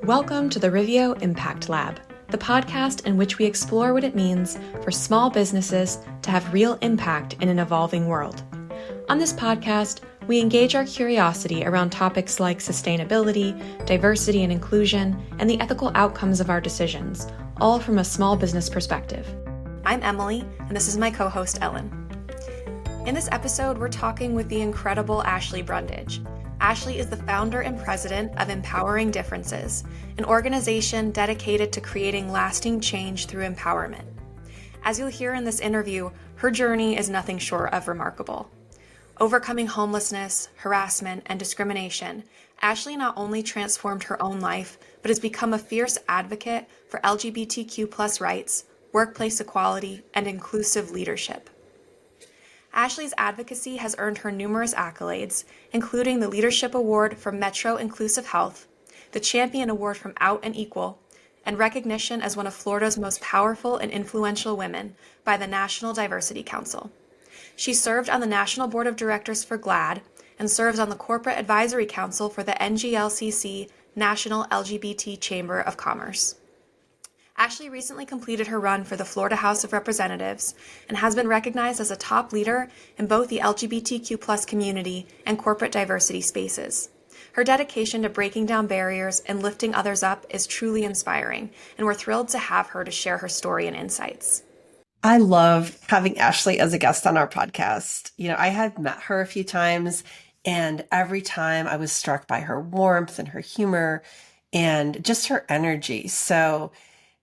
Welcome to the Riveo Impact Lab, the podcast in which we explore what it means for small businesses to have real impact in an evolving world. On this podcast, we engage our curiosity around topics like sustainability, diversity and inclusion, and the ethical outcomes of our decisions, all from a small business perspective. I'm Emily, and this is my co-host, Elin. In this episode, we're talking with the incredible Ashley Brundage. Ashley is the founder and president of Empowering Differences, an organization dedicated to creating lasting change through empowerment. As you'll hear in this interview, her journey is nothing short of remarkable. Overcoming homelessness, harassment, and discrimination, Ashley not only transformed her own life, but has become a fierce advocate for LGBTQ+ rights, workplace equality, and inclusive leadership. Ashley's advocacy has earned her numerous accolades, including the Leadership Award from Metro Inclusive Health, the Champion Award from Out and Equal, and recognition as one of Florida's most powerful and influential women by the National Diversity Council. She served on the National Board of Directors for GLAAD and serves on the Corporate Advisory Council for the NGLCC National LGBT Chamber of Commerce. Ashley recently completed her run for the Florida House of Representatives and has been recognized as a top leader in both the LGBTQ+ community and corporate diversity spaces. Her dedication to breaking down barriers and lifting others up is truly inspiring, and we're thrilled to have her to share her story and insights. I love having Ashley as a guest on our podcast. I had met her a few times, and every time I was struck by her warmth and her humor and just her energy. So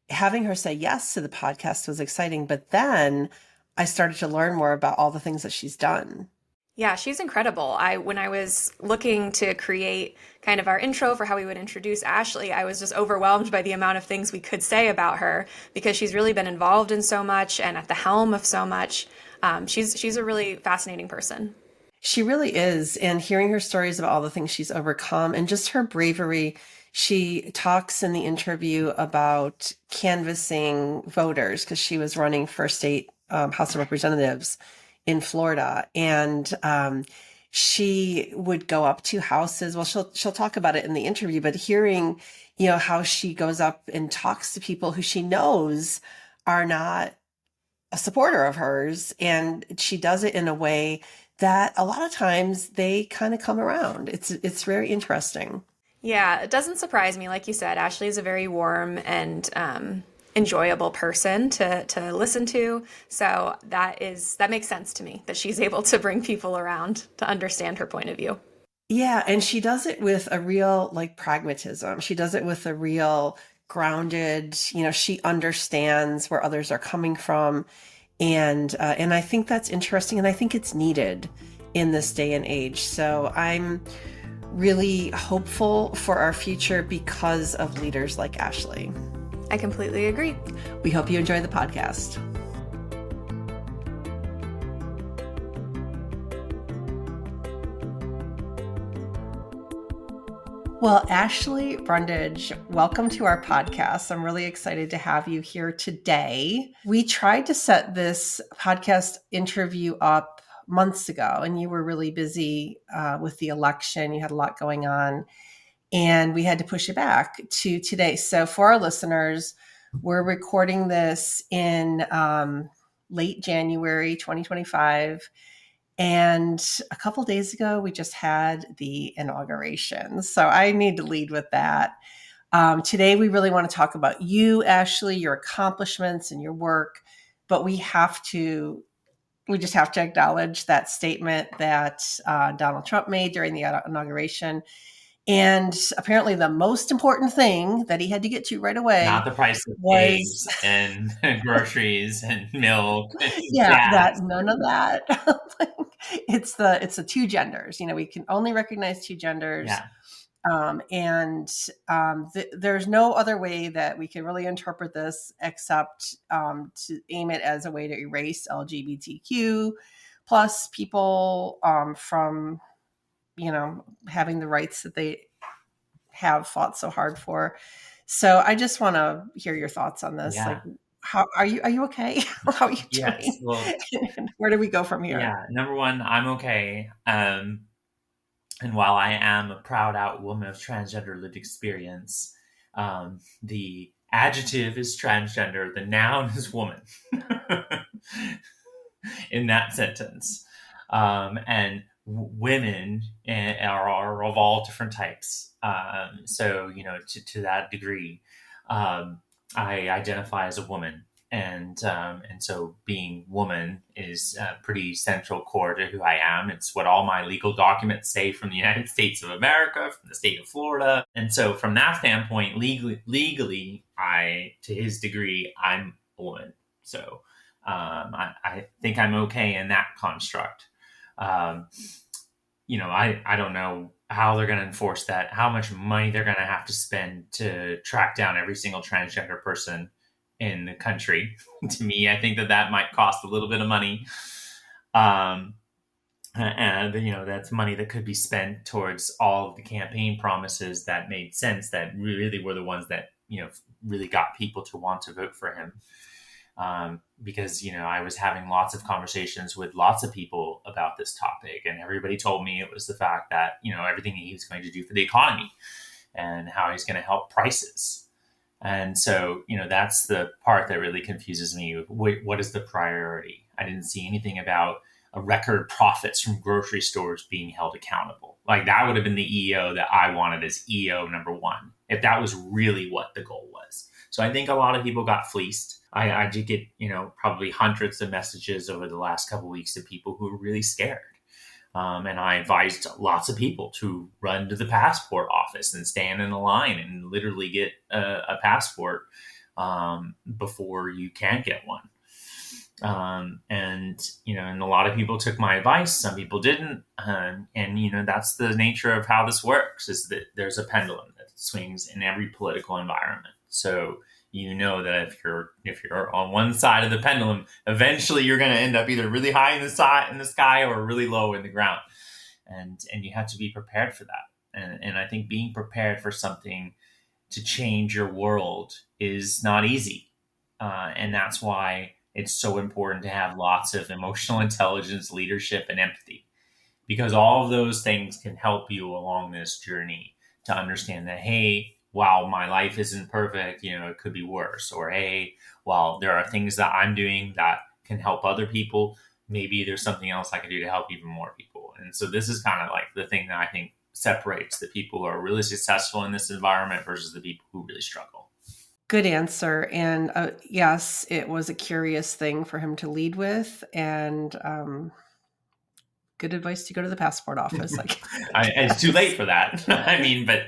having her say yes to the podcast was exciting, but then I started to learn more about all the things that she's done. Yeah, she's incredible. When I was looking to create kind of our intro for how we would introduce Ashley, I was just overwhelmed by the amount of things we could say about her because she's really been involved in so much and at the helm of so much. She's a really fascinating person. She really is. And hearing her stories about all the things she's overcome and just her bravery. She talks in the interview about canvassing voters because she was running for state House of Representatives in Florida. And she would go up to houses. Well, she'll talk about it in the interview, but hearing, how she goes up and talks to people who she knows are not a supporter of hers. And she does it in a way that a lot of times they kind of come around. It's very interesting. Yeah, it doesn't surprise me. Like you said, Ashley is a very warm and enjoyable person to listen to. So that makes sense to me that she's able to bring people around to understand her point of view. Yeah, and she does it with a real pragmatism. She does it with a real grounded, she understands where others are coming from. And I think that's interesting. And I think it's needed in this day and age. So I'm really hopeful for our future because of leaders like Ashley. I completely agree. We hope you enjoy the podcast. Well, Ashley Brundage, welcome to our podcast. I'm really excited to have you here today. We tried to set this podcast interview up months ago, and you were really busy with the election. You had a lot going on, and we had to push it back to today. So for our listeners, we're recording this in late January 2025. And a couple days ago, we just had the inauguration. So I need to lead with that. Today, we really want to talk about you, Ashley, your accomplishments and your work, but we just have to acknowledge that statement that Donald Trump made during the inauguration. And apparently the most important thing that he had to get to right away. Not the price of eggs and groceries and milk. None of that. It's the two genders. We can only recognize two genders. Yeah. There's no other way that we can really interpret this except to aim it as a way to erase LGBTQ plus people from, having the rights that they have fought so hard for. So I just want to hear your thoughts on this. Yeah. How are you okay? How are you doing? Yes. Well, where do we go from here? Yeah. Number one, I'm okay. And while I am a proud out woman of transgender lived experience, The adjective is transgender. The noun is woman in that sentence. And women are of all different types. So, to that degree, I identify as a woman. And so being woman is a pretty central core to who I am. It's what all my legal documents say from the United States of America, from the state of Florida. And so from that standpoint, legally, to his degree, I'm a woman. So I think I'm okay in that construct. I don't know how they're going to enforce that, how much money they're going to have to spend to track down every single transgender person in the country. To me, I think that might cost a little bit of money. And, that's money that could be spent towards all of the campaign promises that made sense, that really were the ones that, really got people to want to vote for him. Because, I was having lots of conversations with lots of people about this topic, and everybody told me it was the fact that, everything he was going to do for the economy and how he's going to help prices. And so, that's the part that really confuses me. What is the priority? I didn't see anything about a record profits from grocery stores being held accountable. Like, that would have been the EO that I wanted as EO number one, if that was really what the goal was. So I think a lot of people got fleeced. I did get, probably hundreds of messages over the last couple of weeks of people who were really scared. And I advised lots of people to run to the passport office and stand in a line and literally get a passport before you can get one. And a lot of people took my advice. Some people didn't. And that's the nature of how this works, is that there's a pendulum that swings in every political environment. So that if you're on one side of the pendulum, eventually you're going to end up either really high in the sky or really low in the ground, and you have to be prepared for that. And I think being prepared for something to change your world is not easy, and that's why it's so important to have lots of emotional intelligence, leadership, and empathy, because all of those things can help you along this journey to understand that, hey, while my life isn't perfect, it could be worse. Or, hey, while there are things that I'm doing that can help other people, maybe there's something else I can do to help even more people. And so this is kind of like the thing that I think separates the people who are really successful in this environment versus the people who really struggle. Good answer. And yes, it was a curious thing for him to lead with. And good advice to go to the passport office. It's too late for that. I mean, but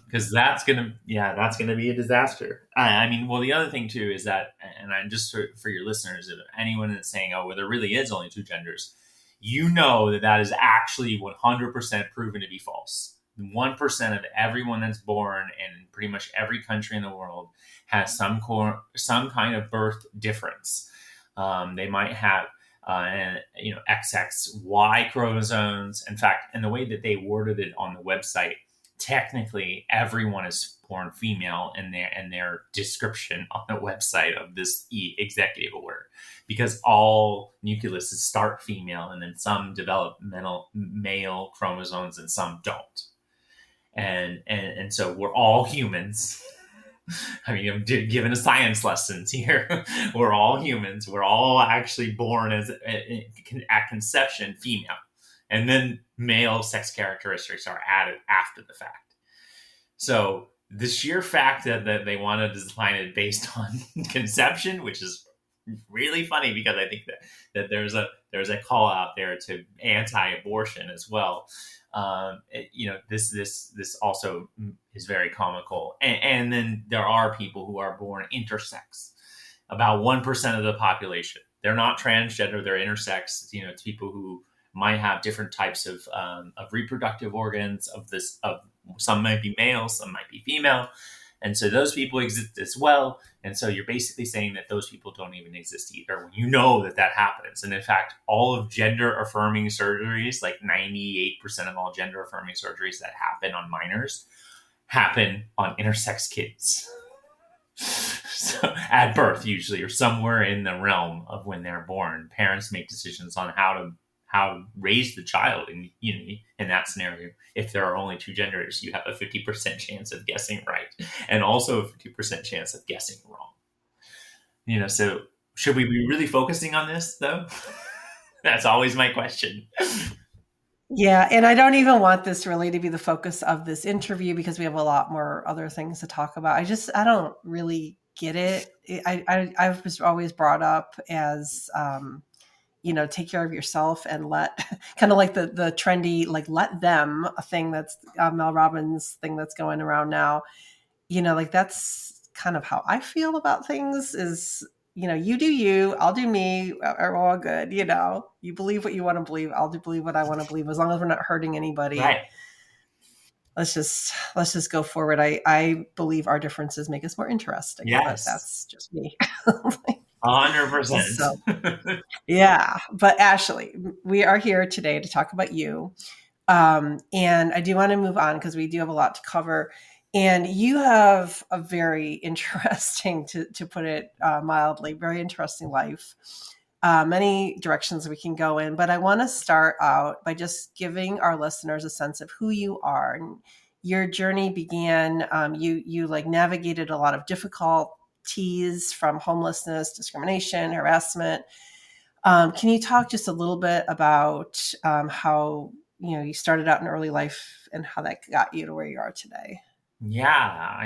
because that's gonna be a disaster. The other thing too is that, and I'm just for your listeners, if anyone that's saying, oh, well, there really is only two genders, that is actually 100% proven to be false. 1% of everyone that's born in pretty much every country in the world has some kind of birth difference. They might have XXY chromosomes. In fact, in the way that they worded it on the website, technically everyone is born female in their description on the website of this executive order, because all nucleuses start female and then some developmental male chromosomes and some don't. And so we're all humans. I mean, I'm giving a science lessons here. We're all humans. We're all actually born at conception female. And then male sex characteristics are added after the fact. So the sheer fact that they wanted to define it based on conception, which is really funny, because I think that there's a call out there to anti-abortion as well. This also is very comical. And then there are people who are born intersex, about 1% of the population. They're not transgender, they're intersex. It's people who might have different types of reproductive organs of some might be male, some might be female. And so those people exist as well. And so you're basically saying that those people don't even exist either, when that happens. And in fact, all of gender affirming surgeries, like 98% of all gender affirming surgeries that happen on minors, happen on intersex kids. So at birth, usually, or somewhere in the realm of when they're born, parents make decisions on how how to raise the child. And, in that scenario, if there are only two genders, you have a 50% chance of guessing right and also a 50% chance of guessing wrong. So should we be really focusing on this though? That's always my question. Yeah, and I don't even want this really to be the focus of this interview because we have a lot more other things to talk about. I don't really get it. I was always brought up as, take care of yourself and let kind of like the trendy, like let them a thing that's Mel Robbins thing that's going around now. Like that's kind of how I feel about things is, you do you, I'll do me, we're all good. You believe what you want to believe. I'll believe what I want to believe. As long as we're not hurting anybody, Right. let's just go forward. I believe our differences make us more interesting, but Yes. that's just me. 100%. So, yeah. But Ashley, we are here today to talk about you. And I do want to move on because we do have a lot to cover. And you have a very interesting, to put it mildly, very interesting life. Many directions we can go in, but I want to start out by just giving our listeners a sense of who you are. And your journey began, you like navigated a lot of difficulties from homelessness, discrimination, harassment. Can you talk just a little bit about how you started out in early life and how that got you to where you are today? Yeah,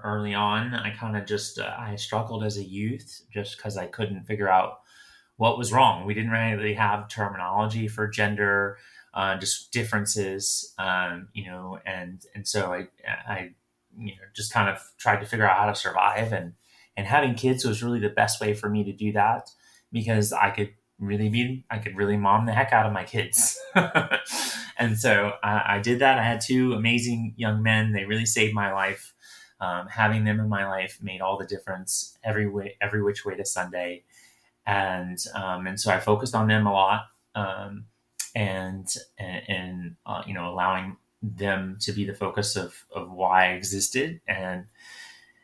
early on, I kind of just I struggled as a youth just because I couldn't figure out what was wrong. We didn't really have terminology for gender, just differences, and so I just kind of tried to figure out how to survive, and having kids was really the best way for me to do that because I could really mom the heck out of my kids. And so I did that. I had two amazing young men. They really saved my life. Having them in my life made all the difference every which way to Sunday. And so I focused on them a lot, and allowing them to be the focus of why I existed. And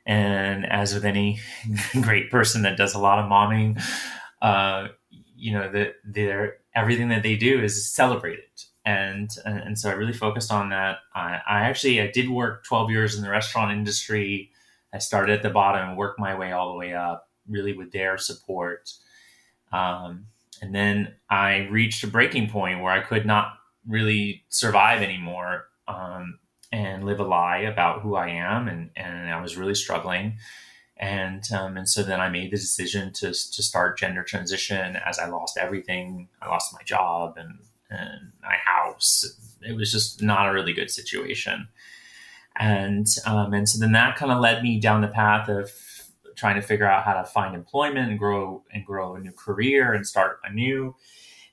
as with any great person that does a lot of momming, everything that they do is celebrated. And so I really focused on that. I did work 12 years in the restaurant industry. I started at the bottom and worked my way all the way up, really with their support. And then I reached a breaking point where I could not really survive anymore, and live a lie about who I am. And I was really struggling. And so then I made the decision to start gender transition as I lost everything. I lost my job and my house. It was just not a really good situation. And so then that kind of led me down the path of trying to figure out how to find employment and grow a new career and start anew.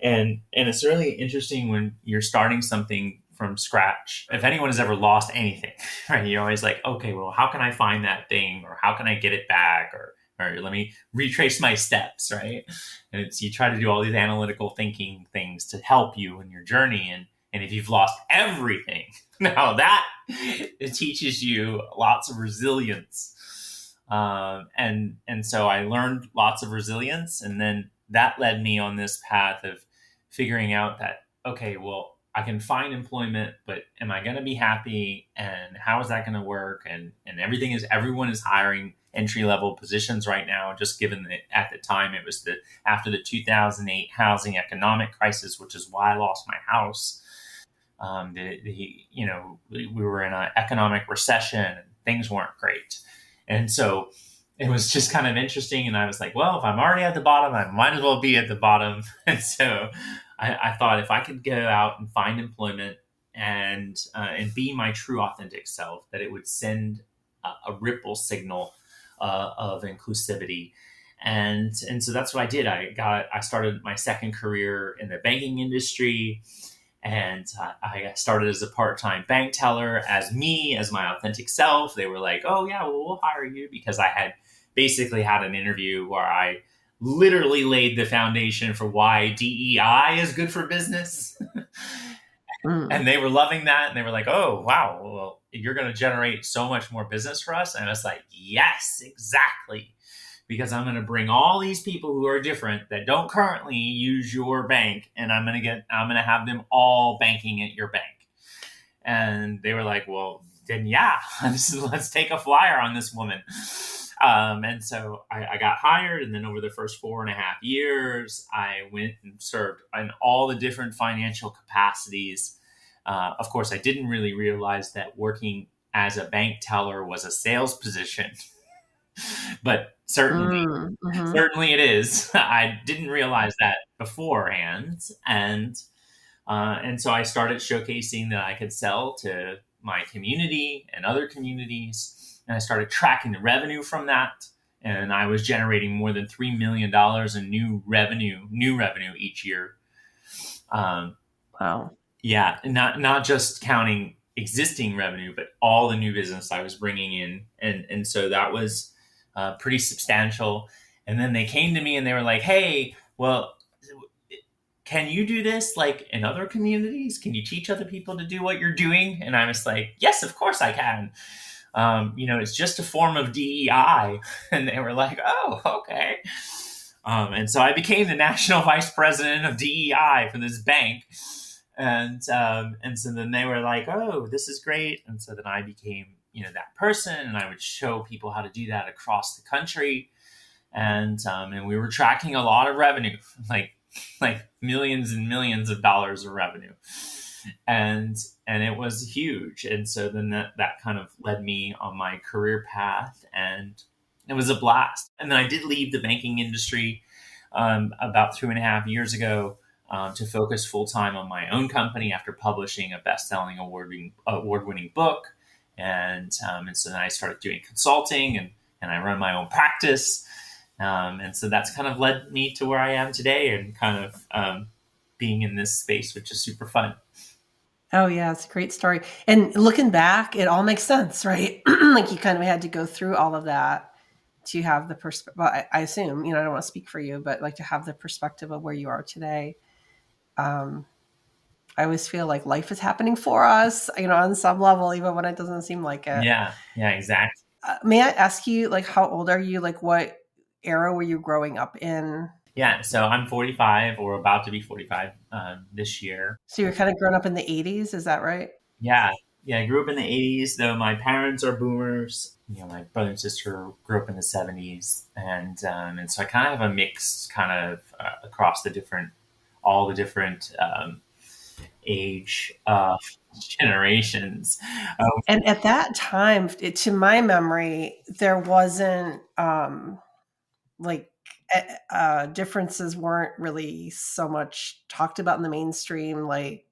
And it's really interesting when you're starting something from scratch. If anyone has ever lost anything, right, you're always like, okay, well, how can I find that thing, or how can I get it back, or let me retrace my steps, right? And you try to do all these analytical thinking things to help you in your journey. And if you've lost everything, now that it teaches you lots of resilience. And so I learned lots of resilience, and then that led me on this path of figuring out that, okay, well, I can find employment, but am I going to be happy? And how is that going to work? And everyone is hiring entry-level positions right now, just given that at the time it was after the 2008 housing economic crisis, which is why I lost my house. We were in an economic recession and things weren't great. And so it was just kind of interesting. And I was like, well, if I'm already at the bottom, I might as well be at the bottom. And so I thought if I could go out and find employment and be my true authentic self, that it would send a ripple signal of inclusivity. And so that's what I did. I started my second career in the banking industry, and I started as a part-time bank teller as my authentic self. They were like, oh yeah, well, we'll hire you, because I had basically had an interview where I literally laid the foundation for why DEI is good for business. And they were loving that. And they were like, oh, wow, well, you're going to generate so much more business for us. And I was like, yes, exactly. because I'm going to bring all these people who are different that don't currently use your bank, and I'm going to have them all banking at your bank. And they were like, well, then yeah, let's take a flyer on this woman. And so I got hired, and then over the first 4.5 years, I went and served in all the different financial capacities. Of course, I didn't really realize that working as a bank teller was a sales position, but certainly it is. I didn't realize that beforehand, and so I started showcasing that I could sell to my community and other communities. And I started tracking the revenue from that. And I was generating more than $3 million in new revenue each year. Wow. Yeah. Not just counting existing revenue, but all the new business I was bringing in. And so that was pretty substantial. And then they came to me and they were like, hey, well, can you do this like in other communities? Can you teach other people to do what you're doing? And I was like, yes, of course I can. It's just a form of DEI. And they were like, oh, okay. And so I became the national vice president of DEI for this bank. And so then they were like, oh, this is great. And so then I became, that person, and I would show people how to do that across the country. And we were tracking a lot of revenue, like millions and millions of dollars of revenue. And it was huge. And so then that kind of led me on my career path, and it was a blast. And then I did leave the banking industry about 2.5 years ago to focus full time on my own company after publishing a best-selling award-winning book. And so then I started doing consulting, and I run my own practice. And so that's kind of led me to where I am today, and kind of being in this space, which is super fun. Oh yeah, it's a great story. And looking back, it all makes sense, right? Like you kind of had to go through all of that to have the perspective. Well, I assume, I don't want to speak for you, but like to have the perspective of where you are today. I always feel like life is happening for us, on some level, even when it doesn't seem like it. Yeah, exactly. May I ask you, like, how old are you? Like, what era were you growing up in? Yeah, so I'm 45, or about to be 45 this year. So you're kind of grown up in the 80s, is that right? Yeah, I grew up in the 80s, though my parents are boomers. My brother and sister grew up in the 70s, and so I kind of have a mix kind of across all the different age generations. And at that time, to my memory, there wasn't differences weren't really so much talked about in the mainstream. Like,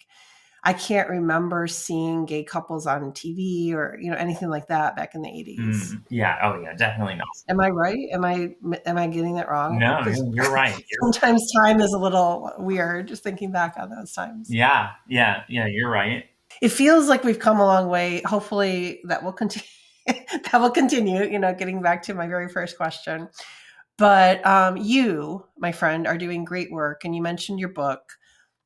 I can't remember seeing gay couples on TV or anything like that back in the 80s. Yeah. Oh yeah, definitely not. Am I right? Am I getting that wrong? No, you're right. Sometimes time is a little weird just thinking back on those times. Yeah, you're right. It feels like we've come a long way. Hopefully that will continue. Getting back to my very first question. But you, my friend, are doing great work, and you mentioned your book.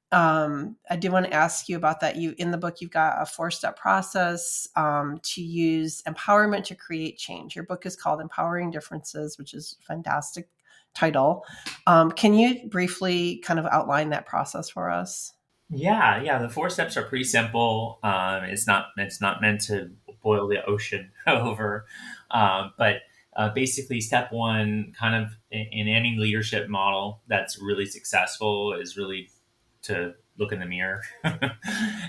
I do want to ask you about that. In the book, you've got a 4-step process to use empowerment to create change. Your book is called Empowering Differences, which is a fantastic title. Can you briefly kind of outline that process for us? Yeah. The 4 steps are pretty simple. It's not meant to boil the ocean over, but basically, step 1, kind of in any leadership model that's really successful, is really to look in the mirror.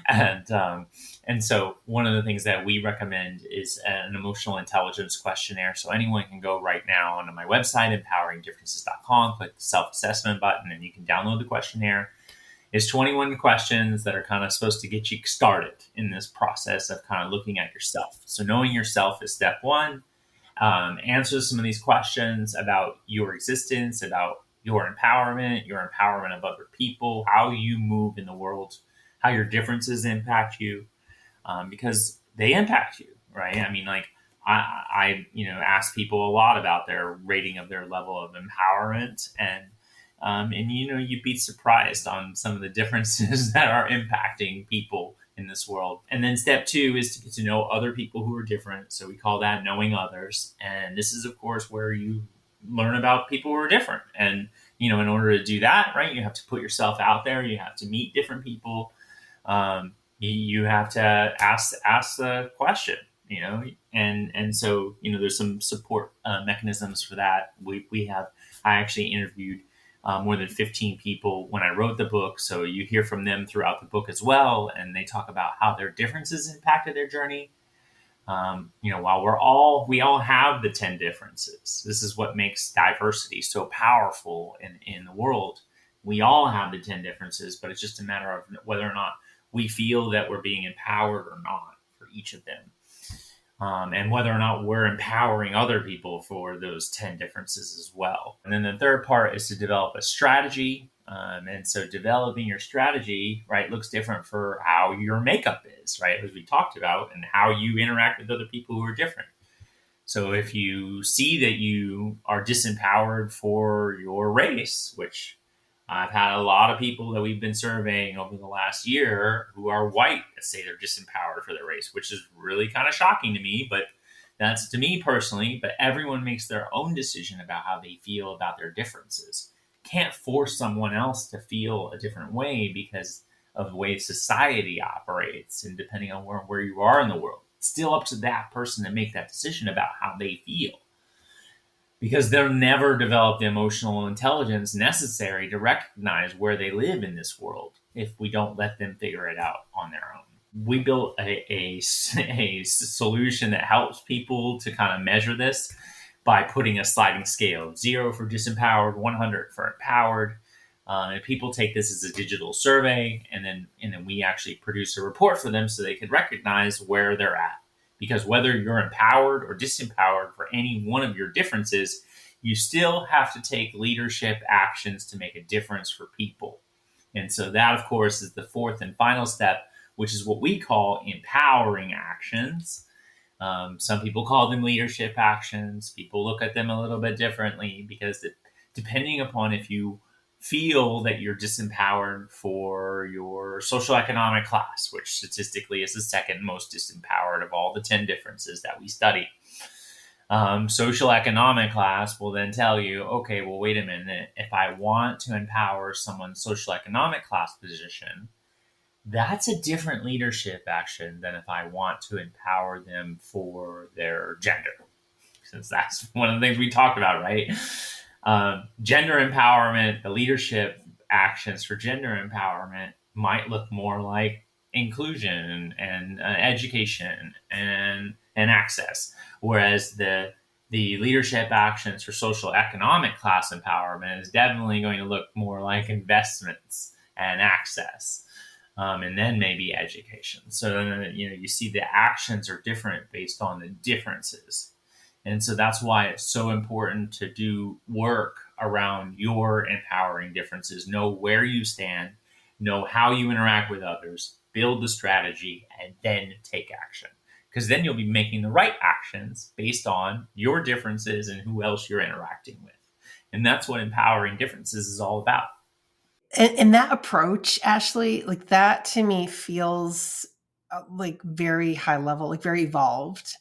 and so one of the things that we recommend is an emotional intelligence questionnaire. So anyone can go right now onto my website, empoweringdifferences.com, click the self-assessment button, and you can download the questionnaire. It's 21 questions that are kind of supposed to get you started in this process of kind of looking at yourself. So knowing yourself is step 1. Answer some of these questions about your existence, about your empowerment of other people, how you move in the world, how your differences impact you, because they impact you, right? I mean, like I ask people a lot about their rating of their level of empowerment, and you'd be surprised on some of the differences that are impacting people in this world. And then step 2 is to get to know other people who are different. So we call that knowing others. And this is, of course, where you learn about people who are different. And, in order to do that, right, you have to put yourself out there. You have to meet different people. You have to ask the question, and so, there's some support mechanisms for that. I actually interviewed more than 15 people when I wrote the book. So you hear from them throughout the book as well. And they talk about how their differences impacted their journey. While we all have the 10 differences. This is what makes diversity so powerful in the world. We all have the 10 differences, but it's just a matter of whether or not we feel that we're being empowered or not for each of them. And whether or not we're empowering other people for those 10 differences as well. And then the third part is to develop a strategy. And so developing your strategy, right, looks different for how your makeup is, right, as we talked about, and how you interact with other people who are different. So if you see that you are disempowered for your race, which I've had a lot of people that we've been surveying over the last year who are white that say they're disempowered for their race, which is really kind of shocking to me, but that's to me personally. But everyone makes their own decision about how they feel about their differences. Can't force someone else to feel a different way because of the way society operates and depending on where you are in the world. It's still up to that person to make that decision about how they feel. Because they'll never develop the emotional intelligence necessary to recognize where they live in this world if we don't let them figure it out on their own. We built a solution that helps people to kind of measure this by putting a sliding scale of 0 for disempowered, 100 for empowered. And people take this as a digital survey, and then we actually produce a report for them so they can recognize where they're at. Because whether you're empowered or disempowered for any one of your differences, you still have to take leadership actions to make a difference for people. And so that, of course, is the fourth and final step, which is what we call empowering actions. Some people call them leadership actions. People look at them a little bit differently because depending upon if you feel that you're disempowered for your socioeconomic class, which statistically is the second most disempowered of all the 10 differences that we study. Socioeconomic class will then tell you, okay, well, wait a minute. If I want to empower someone's socioeconomic class position, that's a different leadership action than if I want to empower them for their gender, since that's one of the things we talked about, right? Gender empowerment, the leadership actions for gender empowerment might look more like inclusion and education and access, whereas the leadership actions for social economic class empowerment is definitely going to look more like investments and access, and then maybe education. So you see the actions are different based on the differences. And so that's why it's so important to do work around your empowering differences. Know where you stand, know how you interact with others, build the strategy, and then take action. Because then you'll be making the right actions based on your differences and who else you're interacting with. And that's what empowering differences is all about. And that approach, Ashley, like that to me feels like very high level, like very evolved.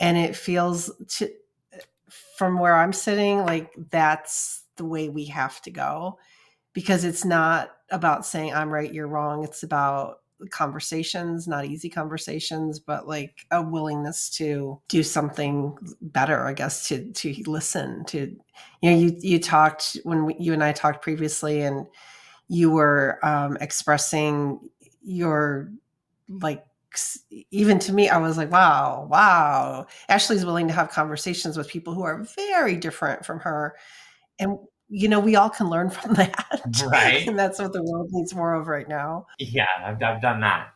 And it feels from where I'm sitting, like that's the way we have to go, because it's not about saying I'm right, you're wrong. It's about conversations, not easy conversations, but like a willingness to do something better, I guess, to listen to, you talked when you and I talked previously, and you were expressing your, like, even to me, I was like, wow, Ashley's willing to have conversations with people who are very different from her. And, we all can learn from that. Right. And that's what the world needs more of right now. Yeah, I've done that.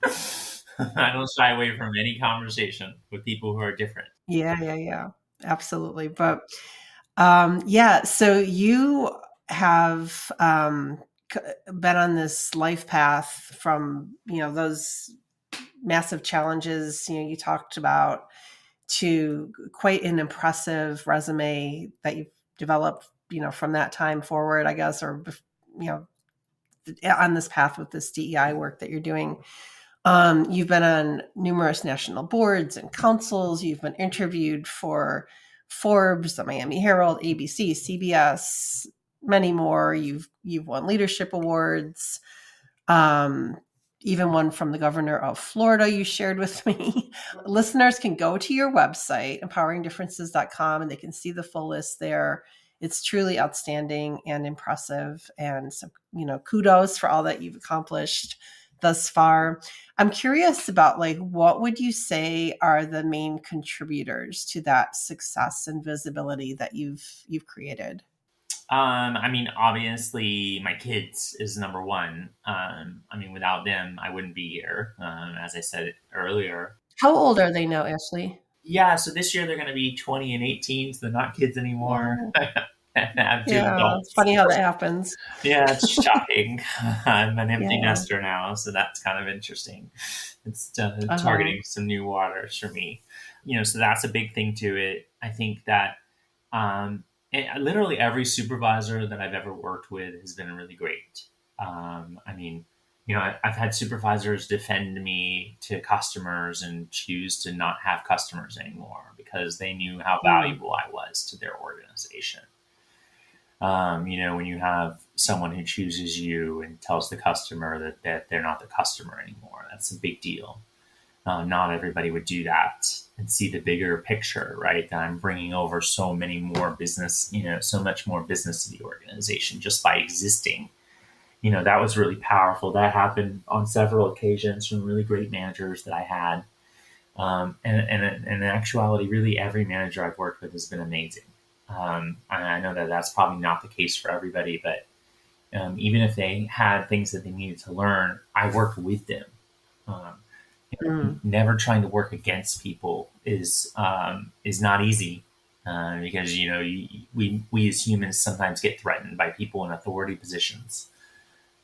I don't shy away from any conversation with people who are different. Yeah. Absolutely. But so you have been on this life path from, those massive challenges, you talked about, to quite an impressive resume that you've developed, from that time forward, I guess, or, on this path with this DEI work that you're doing. You've been on numerous national boards and councils. You've been interviewed for Forbes, the Miami Herald, ABC, CBS, many more. You've won leadership awards. Even one from the governor of Florida you shared with me. Listeners can go to your website, empoweringdifferences.com, and they can see the full list there. It's truly outstanding and impressive. And so, kudos for all that you've accomplished thus far. I'm curious about what would you say are the main contributors to that success and visibility that you've created? Obviously, my kids is number one. Without them, I wouldn't be here, as I said earlier. How old are they now, Ashley? Yeah, so this year they're going to be 20 and 18, so they're not kids anymore. Wow. And I have two Yeah, it's adults. funny how that happens. Yeah, it's shocking. I'm an empty Yeah. nester now, so that's kind of interesting. It's targeting some new waters for me. So that's a big thing to it. I think that literally every supervisor that I've ever worked with has been really great. I've had supervisors defend me to customers and choose to not have customers anymore because they knew how valuable I was to their organization. When you have someone who chooses you and tells the customer that they're not the customer anymore, that's a big deal. Not everybody would do that and see the bigger picture, right? That I'm bringing over so many more business, so much more business to the organization just by existing. That was really powerful. That happened on several occasions from really great managers that I had. And in actuality, really every manager I've worked with has been amazing. I know that that's probably not the case for everybody, but even if they had things that they needed to learn, I worked with them. Never trying to work against people is not easy because we as humans sometimes get threatened by people in authority positions,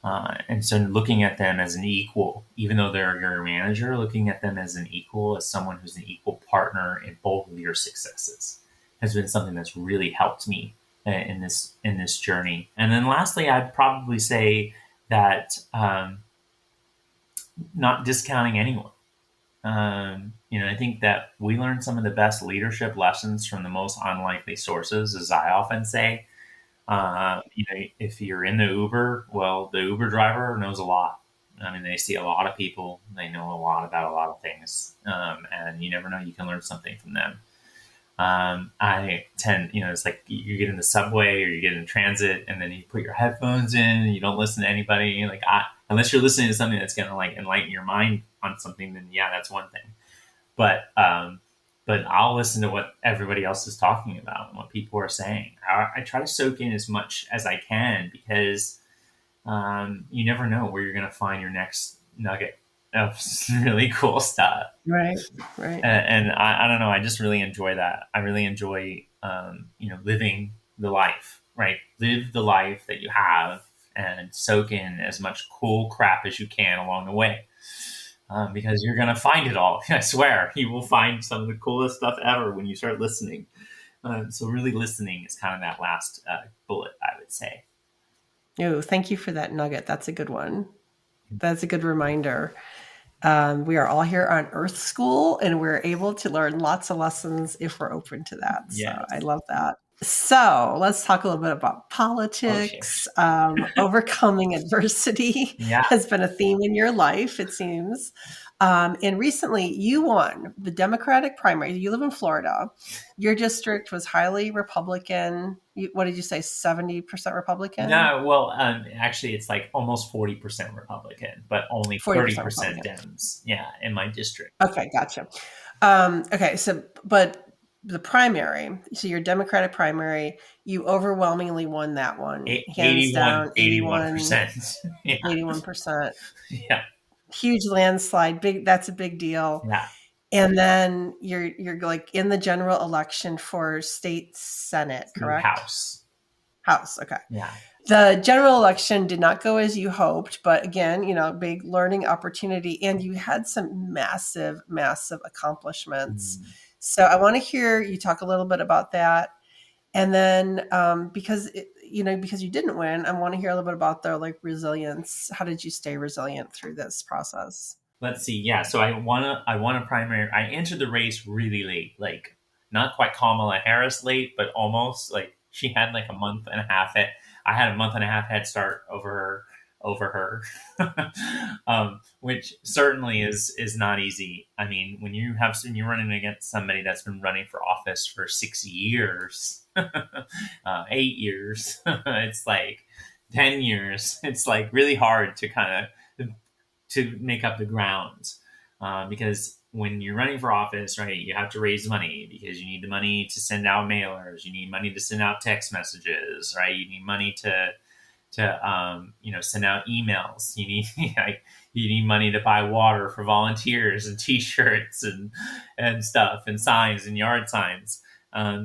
and so looking at them as an equal, even though they're your manager, looking at them as an equal, as someone who's an equal partner in both of your successes, has been something that's really helped me in this journey. And then lastly, I'd probably say that not discounting anyone. I think that we learn some of the best leadership lessons from the most unlikely sources, as I often say. If you're in the Uber, well, the Uber driver knows a lot. They see a lot of people. They know a lot about a lot of things. And you never know, you can learn something from them. I tend, it's like you get in the subway or you get in transit and then you put your headphones in and you don't listen to anybody. Unless you're listening to something that's going to enlighten your mind on something, then yeah, that's one thing. But I'll listen to what everybody else is talking about and what people are saying. I try to soak in as much as I can because you never know where you're going to find your next nugget of really cool stuff. Right. And I don't know. I just really enjoy that. I really enjoy, living the life, right? Live the life that you have and soak in as much cool crap as you can along the way. Because you're going to find it all. I swear, you will find some of the coolest stuff ever when you start listening. So really listening is kind of that last bullet, I would say. Oh, thank you for that nugget. That's a good one. That's a good reminder. We are all here on Earth School, and we're able to learn lots of lessons if we're open to that. Yes. So I love that. So let's talk a little bit about politics. Overcoming adversity has been a theme in your life, it seems. And recently you won the Democratic primary. You live in Florida. Your district was highly Republican. What did you say, 70% Republican? No, well, actually it's almost 40% Republican, but only 30% Dems. Yeah, in my district. Okay, gotcha. Okay, so, but the primary, so your Democratic primary, you overwhelmingly won that one. Hands down, 81%. Yeah. 81%. Yeah. Huge landslide. That's a big deal. Yeah. And then you're in the general election for state Senate, correct? House. Okay. Yeah. The general election did not go as you hoped, but again, big learning opportunity, and you had some massive, massive accomplishments. So I want to hear you talk a little bit about that. And then because you didn't win, I want to hear a little bit about the resilience. How did you stay resilient through this process? Let's see. Yeah. So I won a primary. I entered the race really late, not quite Kamala Harris late, but almost. Like she had like a month and a half. I had a month and a half head start over her, which certainly is not easy. I mean, when you're running against somebody that's been running for office for 6 years, 8 years, it's like 10 years. It's like really hard to kind of to make up the ground, because when you're running for office, right, you have to raise money because you need the money to send out mailers, you need money to send out text messages, right? You need money to send out emails. You need you need money to buy water for volunteers and T-shirts and stuff and signs and yard signs.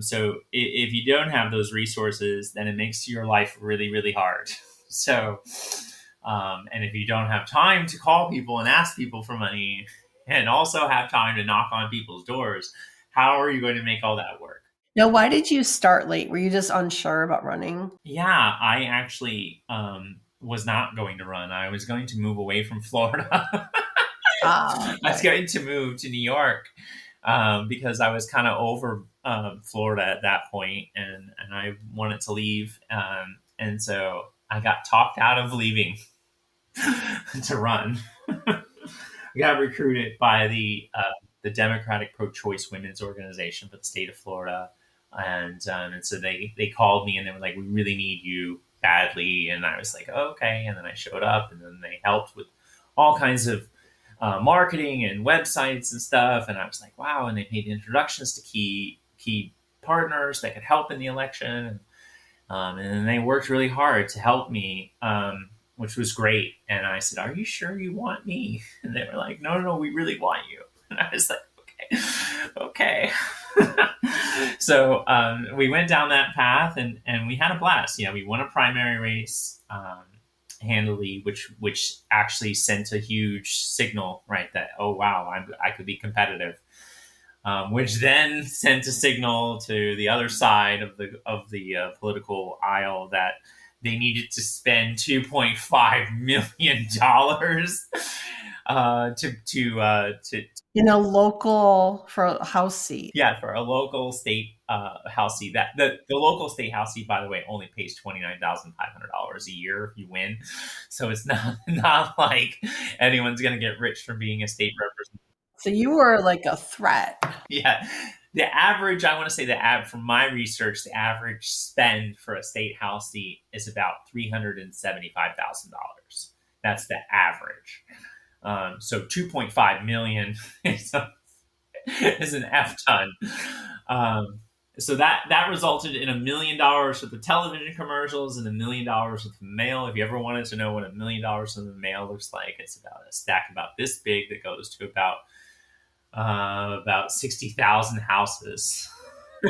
So if you don't have those resources, then it makes your life really, really hard. So, and if you don't have time to call people and ask people for money, and also have time to knock on people's doors, how are you going to make all that work? Now, why did you start late? Were you just unsure about running? Yeah, I actually was not going to run. I was going to move away from Florida. Okay. I was going to move to New York because I was kind of over Florida at that point, and I wanted to leave. And so I got talked out of leaving to run. I got recruited by the Democratic Pro-Choice Women's Organization for the state of Florida. And so they called me and they were like, we really need you badly. And I was like, oh, okay. And then I showed up, and then they helped with all kinds of marketing and websites and stuff. And I was like, wow. And they made introductions to key partners that could help in the election. And then they worked really hard to help me, which was great. And I said, are you sure you want me? And they were like, no, we really want you. And I was like, okay. So we went down that path, and we had a blast. Yeah, we won a primary race handily, which actually sent a huge signal, right? That, oh wow, I could be competitive. Which then sent a signal to the other side of the political aisle that they needed to spend $2.5 million to in a local for a house seat. Yeah, for a local state house seat. That the local state house seat, by the way, only pays $29,500 a year if you win. So it's not like anyone's going to get rich from being a state representative. So you were like a threat. Yeah. The average, I want to say from my research, the average spend for a state house seat is about $375,000. That's the average. So 2.5 million is an F ton. So that resulted in $1 million with the television commercials and $1 million with the mail. If you ever wanted to know what $1 million in the mail looks like, it's about a stack about this big that goes to about 60,000 houses.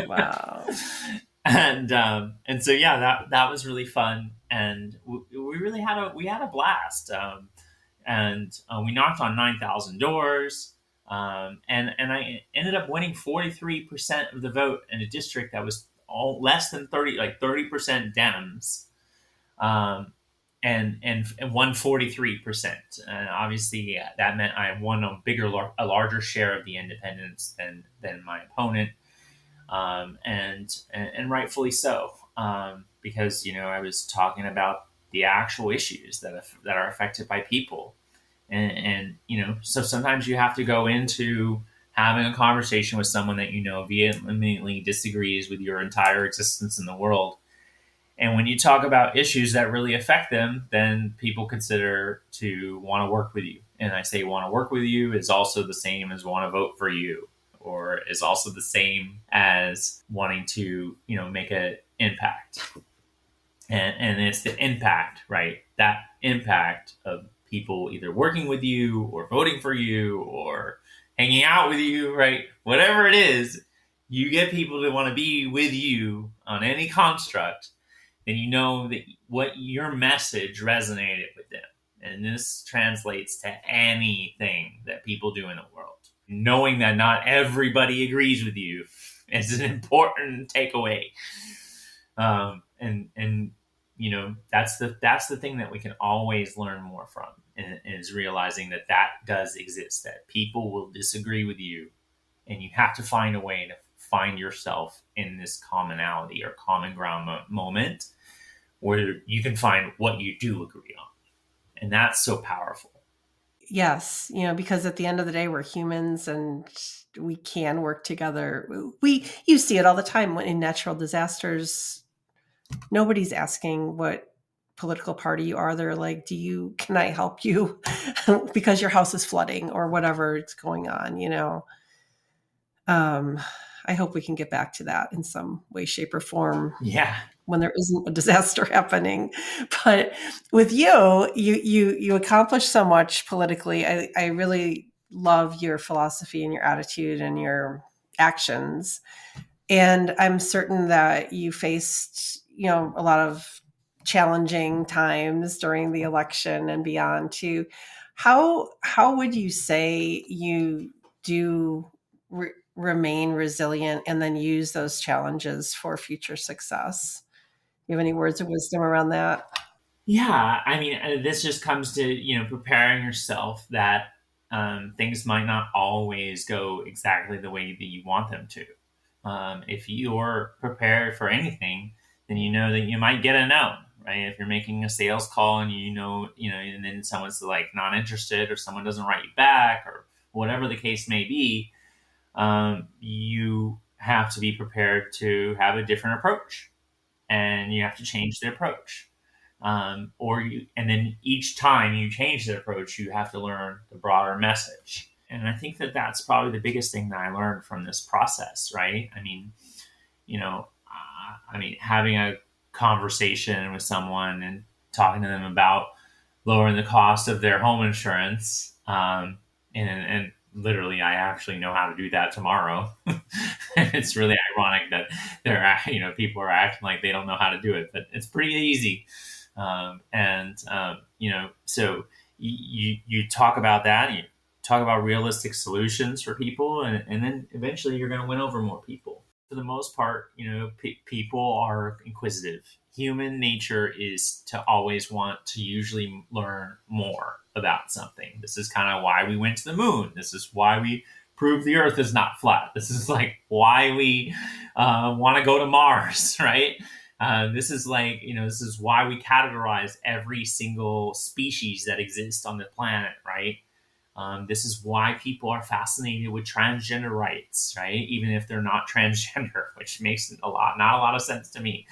Wow. And so yeah, that was really fun, and we really had a blast. And we knocked on 9,000 doors, and I ended up winning 43% of the vote in a district that was less than 30% Dems, and won 43%. And obviously, that meant I won a larger share of the independents than my opponent, and rightfully so, because I was talking about the actual issues that are affected by people. And so sometimes you have to go into having a conversation with someone that vehemently disagrees with your entire existence in the world. And when you talk about issues that really affect them, then people consider to want to work with you. And I say want to work with you is also the same as want to vote for you, or is also the same as wanting to make an impact. And it's the impact, right? That impact of people either working with you or voting for you or hanging out with you, right? Whatever it is, you get people to want to be with you on any construct, then you know that what your message resonated with them. And this translates to anything that people do in the world. Knowing that not everybody agrees with you is an important takeaway. And that's the thing that we can always learn more from, is realizing that does exist, that people will disagree with you, and you have to find a way to find yourself in this commonality or common ground moment where you can find what you do agree on. And that's so powerful. Yes, because at the end of the day, we're humans and we can work together. You see it all the time when in natural disasters. Nobody's asking what political party you are. They're like, can I help you because your house is flooding or whatever is going on, I hope we can get back to that in some way, shape, or form. Yeah. When there isn't a disaster happening. But with you accomplish so much politically. I really love your philosophy and your attitude and your actions. And I'm certain that you faced, a lot of challenging times during the election and beyond too. How would you say you do remain resilient and then use those challenges for future success? You have any words of wisdom around that? Yeah, I mean, this just comes to, preparing yourself that things might not always go exactly the way that you want them to. If you're prepared for anything, then you know that you might get a no, right? If you're making a sales call and and then someone's like not interested or someone doesn't write you back or whatever the case may be, you have to be prepared to have a different approach, and you have to change the approach. And then each time you change the approach, you have to learn the broader message. And I think that that's probably the biggest thing that I learned from this process, right? I mean, having a conversation with someone and talking to them about lowering the cost of their home insurance, and literally, I actually know how to do that tomorrow. It's really ironic that people are acting like they don't know how to do it, but it's pretty easy. So you talk about that, and you talk about realistic solutions for people, and then eventually you're going to win over more people. For the most part, people are inquisitive. Human nature is to always want to usually learn more about something. This is kind of why we went to the moon. This is why we proved the Earth is not flat. This is like why we want to go to Mars, right? This is why we categorize every single species that exists on the planet, right? This is why people are fascinated with transgender rights, right? Even if they're not transgender, which makes not a lot of sense to me.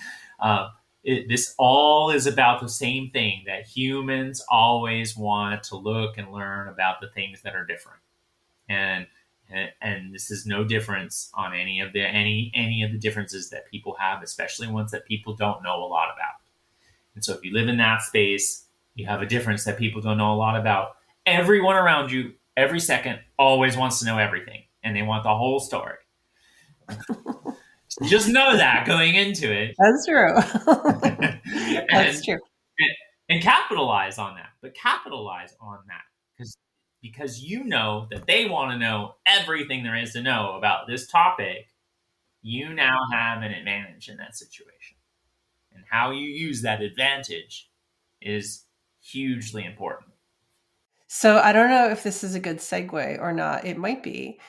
This all is about the same thing, that humans always want to look and learn about the things that are different, and this is no difference on any of the differences that people have, especially ones that people don't know a lot about. And so if you live in that space, you have a difference that people don't know a lot about. Everyone around you, every second, always wants to know everything, and they want the whole story. Just know that going into it. That's true. That's true. And capitalize on that. But capitalize on that because you know that they want to know everything there is to know about this topic. You now have an advantage in that situation. And how you use that advantage is hugely important. So I don't know if this is a good segue or not. It might be,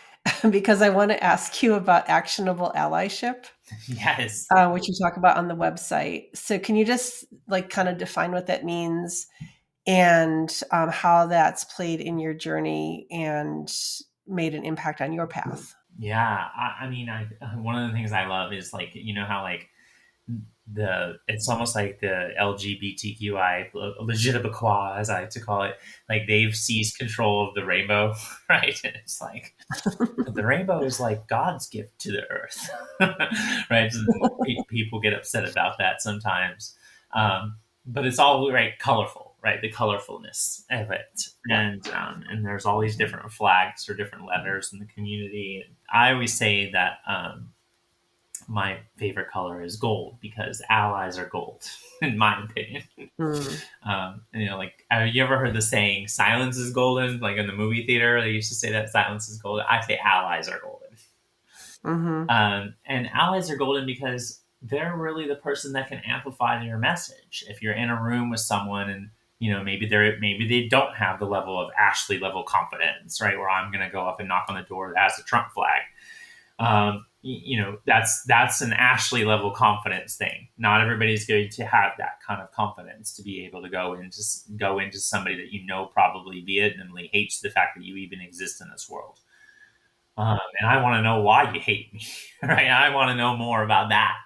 because I want to ask you about actionable allyship. Yes. Which you talk about on the website. So can you just kind of define what that means and how that's played in your journey and made an impact on your path? Yeah. One of the things I love is how it's almost like the LGBTQI legitimaquois, as I like to call it, like they've seized control of the rainbow, right? And it's like the rainbow is like God's gift to the earth, right? So people get upset about that sometimes, but it's all right, colorful, right? The colorfulness of it, and there's all these different flags or different letters in the community. And I always say that my favorite color is gold because allies are gold, in my opinion. Have you ever heard the saying "silence is golden"? Like in the movie theater, they used to say that silence is golden. I say allies are golden. Mm-hmm. And allies are golden because they're really the person that can amplify your message. If you're in a room with someone and maybe they don't have the level of Ashley level confidence, right? Where I'm going to go up and knock on the door that has a Trump flag. That's an Ashley level confidence thing. Not everybody's going to have that kind of confidence to be able to go into somebody that probably vehemently hates the fact that you even exist in this world. And I want to know why you hate me, right? I want to know more about that.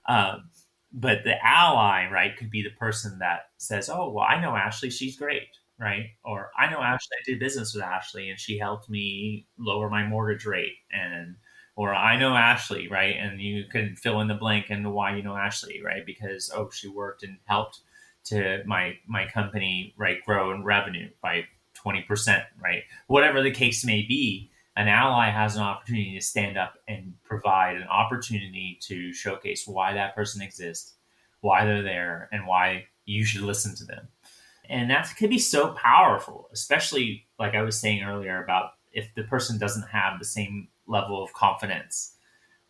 Um, but the ally, right, could be the person that says, "Oh, well, I know Ashley; she's great." Right? Or I know Ashley, I did business with Ashley and she helped me lower my mortgage rate. Or I know Ashley, right? And you can fill in the blank into why you know Ashley, right? Because, she worked and helped to my company, right, grow in revenue by 20%, right? Whatever the case may be, an ally has an opportunity to stand up and provide an opportunity to showcase why that person exists, why they're there, and why you should listen to them. And that could be so powerful, especially like I was saying earlier about if the person doesn't have the same level of confidence.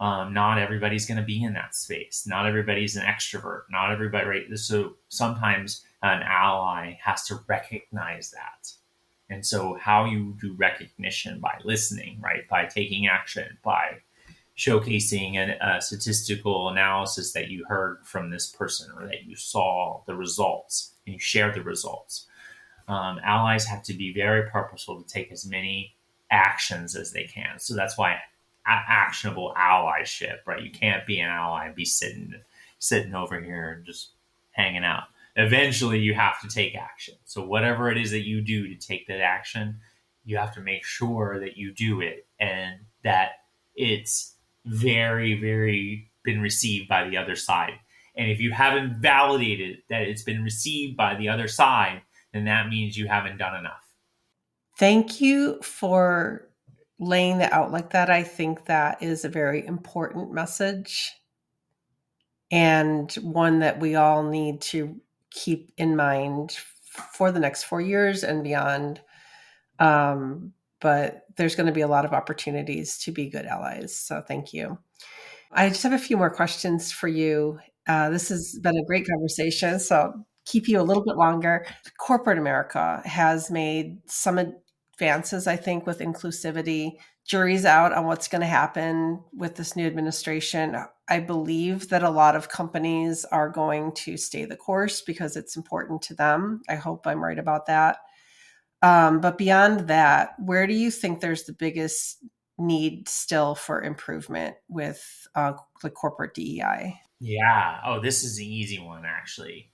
Not everybody's going to be in that space. Not everybody's an extrovert. Not everybody, right? So sometimes an ally has to recognize that. And so how you do recognition by listening, right? By taking action, by showcasing a statistical analysis that you heard from this person or that you saw the results and you share the results. Allies have to be very purposeful to take as many actions as they can. So that's why actionable allyship, right? You can't be an ally and be sitting over here and just hanging out. Eventually, you have to take action. So whatever it is that you do to take that action, you have to make sure that you do it and that it's very, very been received by the other side. And if you haven't validated that it's been received by the other side, then that means you haven't done enough. Thank you for laying that out like that. I think that is a very important message and one that we all need to keep in mind for the next 4 years and beyond. But there's going to be a lot of opportunities to be good allies. So thank you. I just have a few more questions for you. This has been a great conversation, so I'll keep you a little bit longer. Corporate America has made some advances, I think, with inclusivity. Jury's out on what's going to happen with this new administration. I believe that a lot of companies are going to stay the course because it's important to them. I hope I'm right about that. But beyond that, where do you think there's the biggest need still for improvement with the corporate DEI? Yeah. Oh, this is an easy one, actually.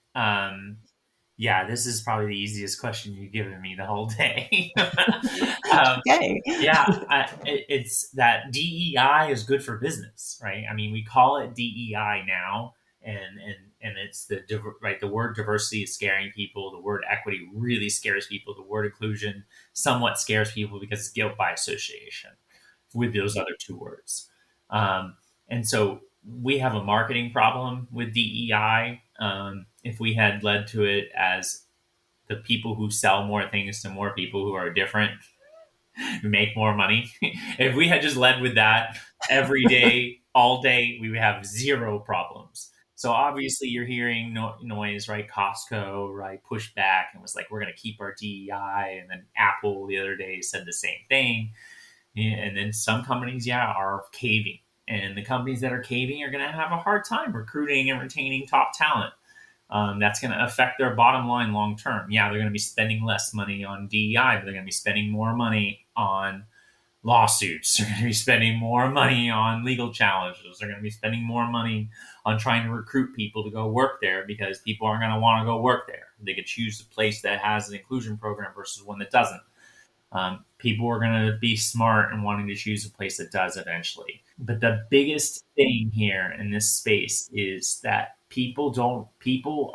Yeah, this is probably the easiest question you've given me the whole day. Yay. It's that DEI is good for business, right? I mean, we call it DEI now, and it's right. The word diversity is scaring people. The word equity really scares people. The word inclusion somewhat scares people because it's guilt by association with those other two words. And so we have a marketing problem with DEI. If we had led to it as the people who sell more things to more people who are different make more money, if we had just led with that every day, all day, we would have zero problems. So obviously you're hearing noise, right? Costco, right? Pushback and was like, we're going to keep our DEI. And then Apple the other day said the same thing. And then some companies, are caving. And the companies that are caving are going to have a hard time recruiting and retaining top talent. That's going to affect their bottom line long term. Yeah, they're going to be spending less money on DEI, but they're going to be spending more money on lawsuits. They're going to be spending more money on legal challenges. They're going to be spending more money on trying to recruit people to go work there because people aren't going to want to go work there. They could choose a place that has an inclusion program versus one that doesn't. People are going to be smart and wanting to choose a place that does eventually. But the biggest thing here in this space is that people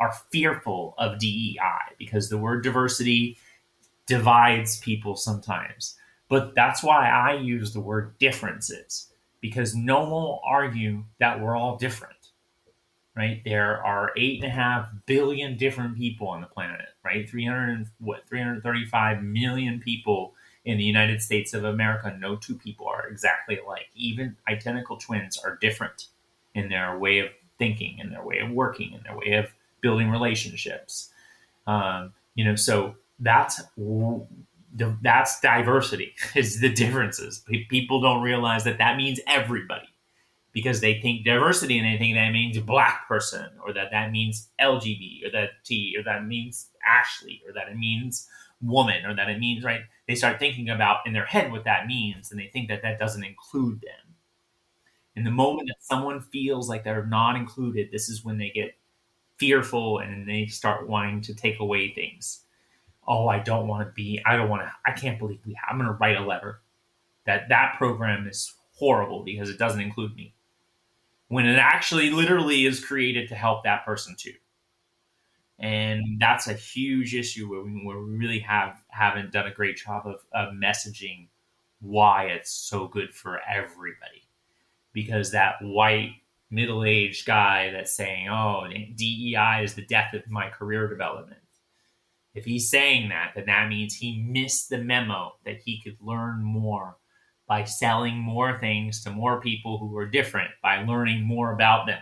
are fearful of DEI because the word diversity divides people sometimes. But that's why I use the word differences, because no one will argue that we're all different. Right? There are 8.5 billion different people on the planet, right? 335 million people in the United States of America. No two people are exactly alike. Even identical twins are different in their way of thinking, in their way of working, in their way of building relationships. So that's That's diversity, is the differences. People don't realize that means everybody, because they think diversity and they think that means black person, or that means LGBT, or that T, or that means Ashley, or that it means woman, or that it means, right? They start thinking about in their head what that means, and they think that doesn't include them. In the moment that someone feels like they're not included, this is when they get fearful and they start wanting to take away things. Oh, I don't want to be, I can't believe I'm going to write a letter that program is horrible because it doesn't include me, when it actually literally is created to help that person too. And that's a huge issue where we really haven't done a great job of messaging why it's so good for everybody. Because that white middle-aged guy that's saying, oh, DEI is the death of my career development, if he's saying that, then that means he missed the memo that he could learn more by selling more things to more people who are different, by learning more about them.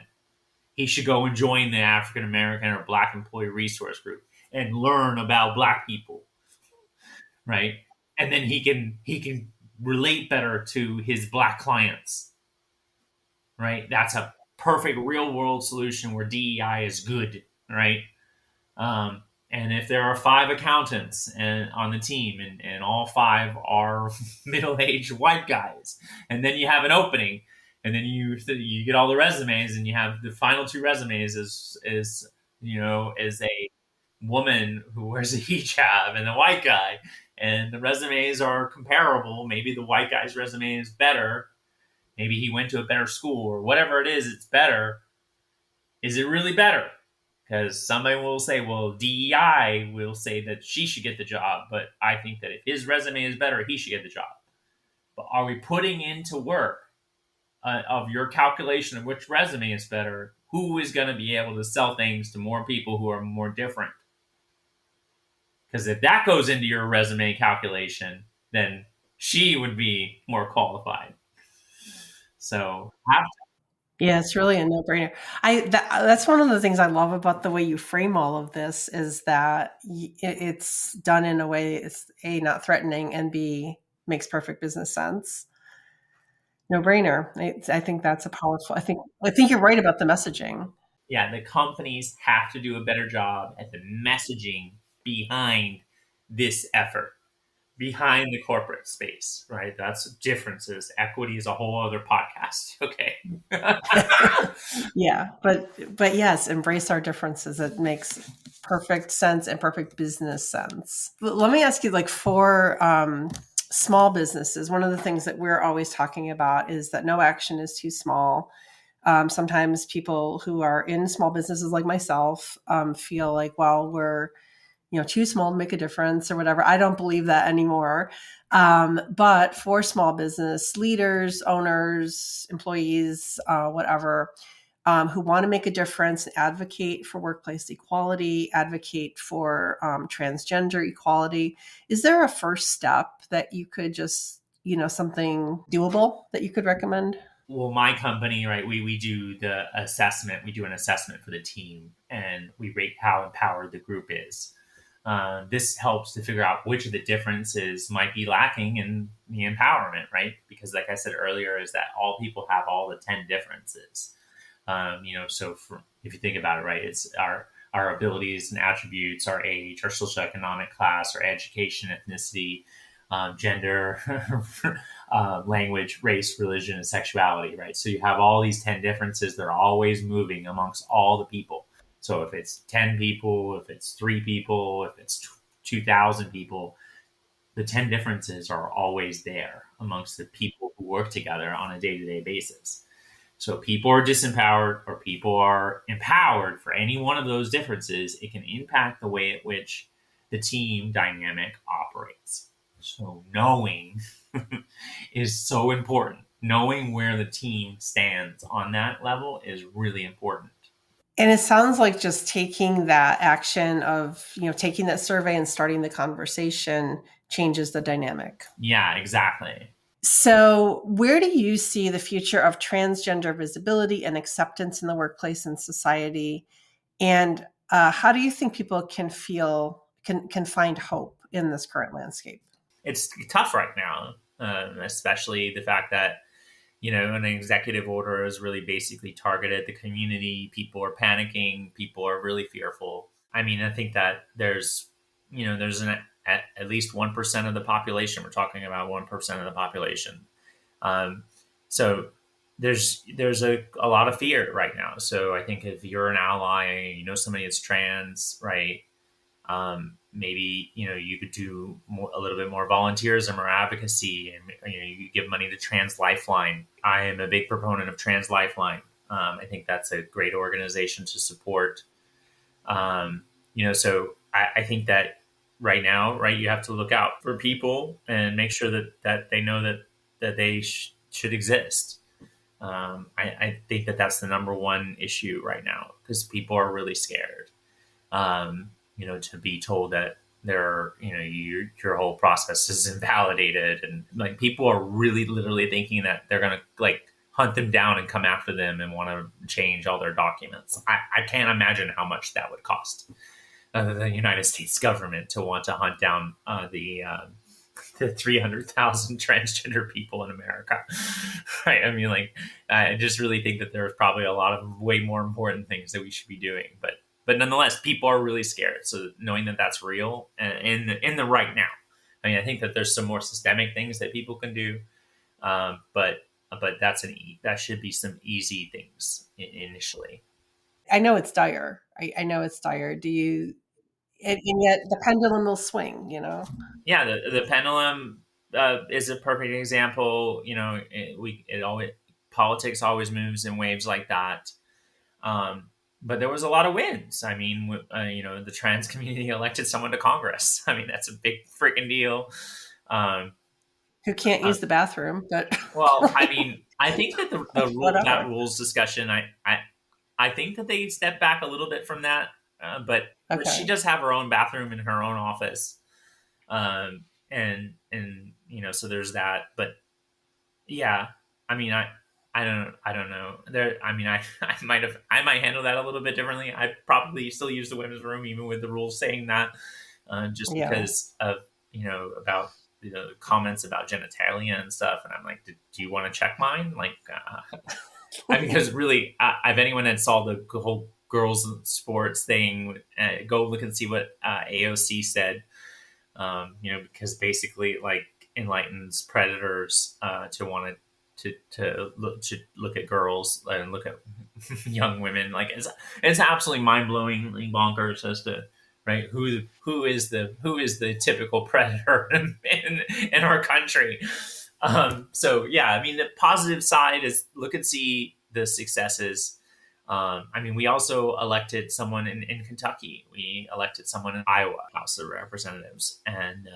He should go and join the African American or Black Employee Resource Group and learn about Black people, right? And then he can relate better to his Black clients, right? That's a perfect real world solution where DEI is good, right? And if there are 5 accountants on the team, and all 5 are middle-aged white guys, and then you have an opening, and then you get all the resumes, and you have the final 2 resumes is a woman who wears a hijab and a white guy, and the resumes are comparable. Maybe the white guy's resume is better. Maybe he went to a better school, or whatever it is, it's better. Is it really better? Because somebody will say, well, DEI will say that she should get the job, but I think that if his resume is better, he should get the job. But are we putting into work of your calculation of which resume is better, who is going to be able to sell things to more people who are more different? Because if that goes into your resume calculation, then she would be more qualified. So Yeah, it's really a no-brainer. That's one of the things I love about the way you frame all of this, is that it's done in a way it's A, not threatening, and B, makes perfect business sense. No-brainer. I think that's a powerful. I think you're right about the messaging. yeah, the companies have to do a better job at the messaging behind this effort, behind the corporate space, right? That's differences. Equity is a whole other podcast. Okay. Yeah, but yes, embrace our differences. It makes perfect sense and perfect business sense. But let me ask you, like, for small businesses, one of the things that we're always talking about is that no action is too small. Sometimes people who are in small businesses like myself feel like, well, we're too small to make a difference or whatever. I don't believe that anymore. But for small business leaders, owners, employees, whatever, who want to make a difference, advocate for workplace equality, advocate for transgender equality, is there a first step that you could just, something doable that you could recommend? Well, my company, right, we do the assessment. We do an assessment for the team, and we rate how empowered the group is. This helps to figure out which of the differences might be lacking in the empowerment, right? Because like I said earlier, is that all people have all the 10 differences. So if you think about it, right, it's our abilities and attributes, our age, our socioeconomic class, our education, ethnicity, gender, language, race, religion, and sexuality, right? So you have all these 10 differences. They're always moving amongst all the people. So if it's 10 people, if it's 3 people, if it's 2,000 people, the 10 differences are always there amongst the people who work together on a day-to-day basis. So people are disempowered or people are empowered for any one of those differences, it can impact the way at which the team dynamic operates. So knowing is so important. Knowing where the team stands on that level is really important. And it sounds like just taking that action of, taking that survey and starting the conversation changes the dynamic. Yeah, exactly. So where do you see the future of transgender visibility and acceptance in the workplace and society? And how do you think people can find hope in this current landscape? it's tough right now, especially the fact that, an executive order is really basically targeted the community. People are panicking. People are really fearful. I mean, I think that there's at least 1% of the population. We're talking about 1% of the population. So there's a lot of fear right now. So I think if you're an ally, somebody that's trans, right? Maybe you could do a little bit more volunteerism or advocacy, and you give money to Trans Lifeline. I am a big proponent of Trans Lifeline. I think that's a great organization to support. So I think that right now, right, you have to look out for people and make sure that they know that they should exist. I think that that's the number one issue right now, because people are really scared. To be told that your whole process is invalidated, and like people are really literally thinking that they're going to like hunt them down and come after them and want to change all their documents. I can't imagine how much that would cost the United States government to want to hunt down the 300,000 transgender people in America. Right. I mean, like, I just really think that there's probably a lot of way more important things that we should be doing, but nonetheless, people are really scared. So knowing that that's real and in the right now, I mean, I think that there's some more systemic things that people can do. But that should be some easy things initially. I know it's dire. I know it's dire. And yet the pendulum will swing, Yeah, the pendulum is a perfect example. Politics always moves in waves like that. But there was a lot of wins. I mean, the trans community elected someone to Congress. I mean, that's a big freaking deal. Who can't use the bathroom, but well, I mean, I think that that rules discussion. I think that they stepped back a little bit from that. But she does have her own bathroom in her own office. And so there's that, but yeah, I mean, I don't know there. I mean, I might handle that a little bit differently. I probably still use the women's room, even with the rules saying that, just because of, about, comments about genitalia and stuff. And I'm like, do you want to check mine? Like, because really, if anyone had saw the whole girls sports thing, go look and see what AOC said. Because basically, like, enlightens predators to want to look at girls and look at young women. Like, it's absolutely mind blowingly bonkers as to right who is the typical predator in our country. So yeah, I mean, the positive side is look and see the successes. I mean, we also elected someone in Kentucky. We elected someone in Iowa, House of Representatives. And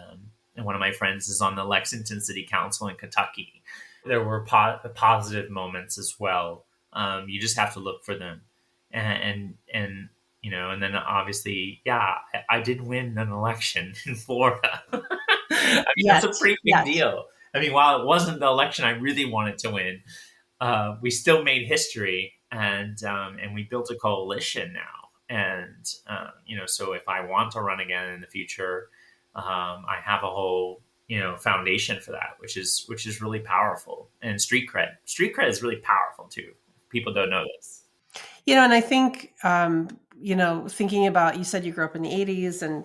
one of my friends is on the Lexington City Council in Kentucky. There were positive moments as well. You just have to look for them. And then obviously, yeah, I did win an election in Florida. I mean, that's a pretty big deal. I mean, while it wasn't the election I really wanted to win, we still made history. And we built a coalition now. And, so if I want to run again in the future, I have a whole, foundation for that, which is really powerful. And street cred is really powerful too. People don't know this. And I think, thinking about, you said you grew up in the 80s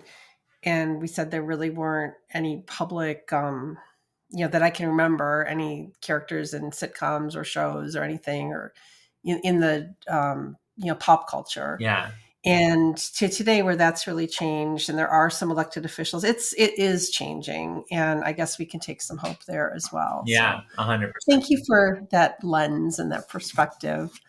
and we said there really weren't any public, that I can remember, any characters in sitcoms or shows or anything, or in the pop culture. Yeah. And to today, where that's really changed, and there are some elected officials, it is changing, and I guess we can take some hope there as well. Yeah, 100%. Thank you for that lens and that perspective.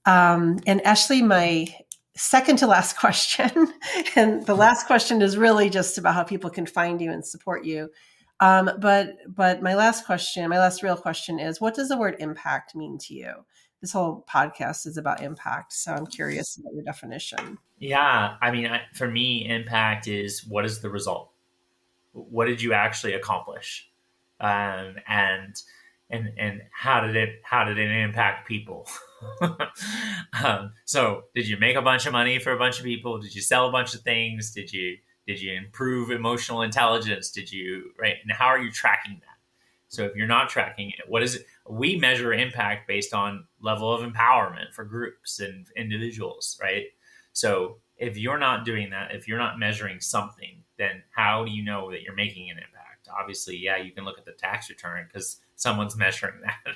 And Ashley, my second to last question, and the last question is really just about how people can find you and support you. But my last real question is, what does the word impact mean to you? This whole podcast is about impact. So I'm curious about your definition. Yeah. I mean, for me, impact is, what is the result? What did you actually accomplish? And how did it impact people? So did you make a bunch of money for a bunch of people? Did you sell a bunch of things? Did you Did you improve emotional intelligence? Right? And how are you tracking that? So if you're not tracking it, what is it? We measure impact based on level of empowerment for groups and individuals, right? So if you're not doing that, if you're not measuring something, then how do you know that you're making an impact? Obviously, yeah, you can look at the tax return because someone's measuring that.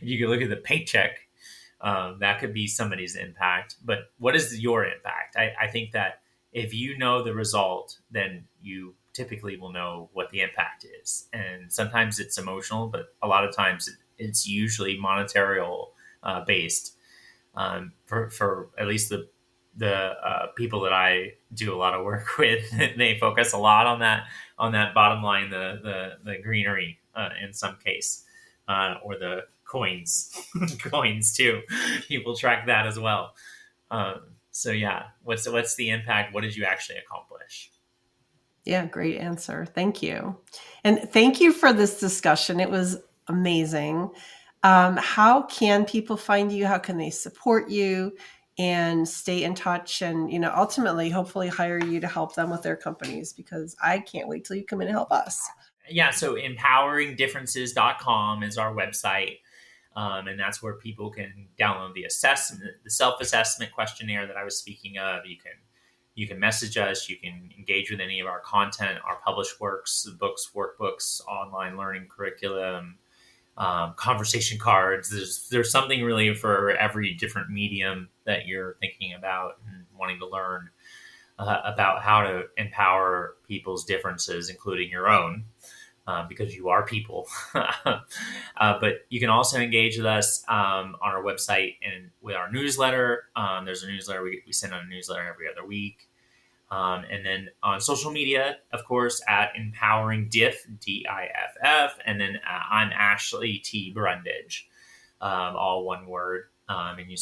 You can look at the paycheck. That could be somebody's impact. But what is your impact? I think that if you know the result, then you typically will know what the impact is. And sometimes it's emotional, but a lot of times it's usually monetary based. For at least the people that I do a lot of work with, they focus a lot on that bottom line, the greenery in some case, or the coins, coins too. People track that as well. So yeah, what's the impact? What did you actually accomplish? Yeah, great answer. Thank you. And thank you for this discussion. It was amazing. How can people find you? How can they support you and stay in touch and, ultimately, hopefully hire you to help them with their companies? Because I can't wait till you come in and help us. Yeah, so empoweringdifferences.com is our website. And that's where people can download the self-assessment questionnaire that I was speaking of. You can message us. You can engage with any of our content, our published works, books, workbooks, online learning curriculum, conversation cards. There's something really for every different medium that you're thinking about and wanting to learn about how to empower people's differences, including your own. Because you are people. But you can also engage with us on our website and with our newsletter. There's a newsletter. We send out a newsletter every other week. And then on social media, of course, at Empowering Diff, DIFF. And then I'm Ashley T. Brundage, all one word. And you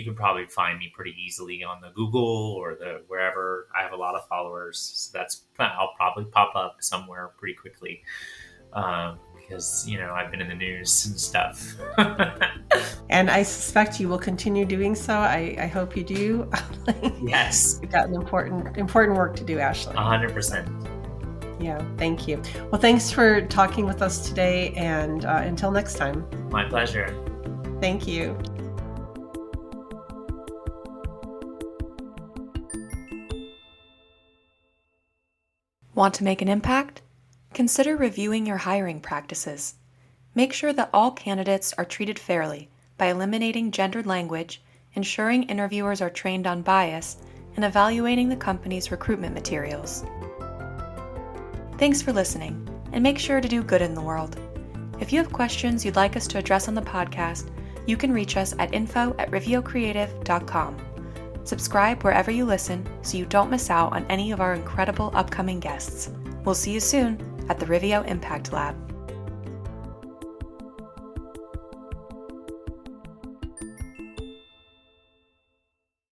can probably find me pretty easily on the Google or the wherever. I have a lot of followers, so I'll probably pop up somewhere pretty quickly because I've been in the news and stuff. And I suspect you will continue doing so. I hope you do. Yes, you've got an important work to do, Ashley. 100%. Yeah, thank you. Well, thanks for talking with us today, and until next time. My pleasure. Thank you. Want to make an impact? Consider reviewing your hiring practices. Make sure that all candidates are treated fairly by eliminating gendered language, ensuring interviewers are trained on bias, and evaluating the company's recruitment materials. Thanks for listening, and make sure to do good in the world. If you have questions you'd like us to address on the podcast, you can reach us at info@riveocreative.com. Subscribe wherever you listen so you don't miss out on any of our incredible upcoming guests. We'll see you soon at the Riveo Impact Lab.